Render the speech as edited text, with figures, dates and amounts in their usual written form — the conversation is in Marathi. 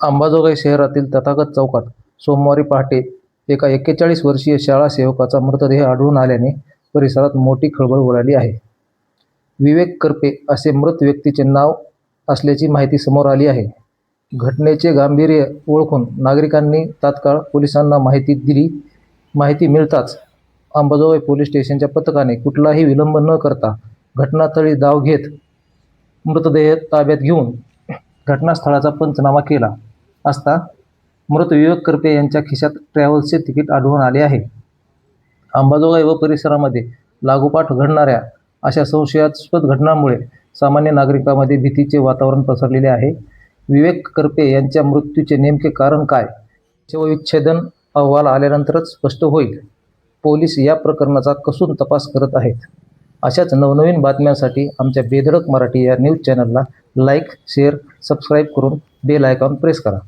अंबाजोगाई शहरातील तथागत चौकात सोमवारी पहाटे एका 41 वर्षीय शाळा सेवकाचा मृतदेह आढळून आल्याने परिसरात मोठी खळबळ उडाली आहे. विवेक करपे असे मृत व्यक्तीचे नाव असल्याची माहिती समोर आली आहे. घटनेचे गांभीर्य ओळखून नागरिकांनी तात्काळ पोलिसांना माहिती दिली. माहिती मिळताच अंबाजोगाई पोलीस स्टेशनच्या पथकाने कुठलाही विलंब न करता घटनास्थळी धाव घेत मृतदेह ताब्यात घेऊन घटनास्थळाचा पंचनामा केला असता मृत विवेक करपे यांच्या खिशात ट्रॅव्हल्सचे तिकीट आढळून आले आहे. अंबाजोगाई व परिसरामध्ये लागोपाठ घडणाऱ्या अशा संशयास्पद घटनांमुळे सामान्य नागरिकांमध्ये भीतीचे वातावरण पसरलेले आहे. विवेक करपे यांच्या मृत्यूचे नेमके कारण काय, शवविच्छेदन अहवाल आल्यानंतरच स्पष्ट होईल. पोलीस या प्रकरणाचा कसून तपास करत आहेत. अशाच नवनवीन बातम्यांसाठी आमच्या बेधडक मराठी या न्यूज चॅनलला लाईक, शेअर, सबस्क्राईब करून बेल आयकॉन प्रेस करा.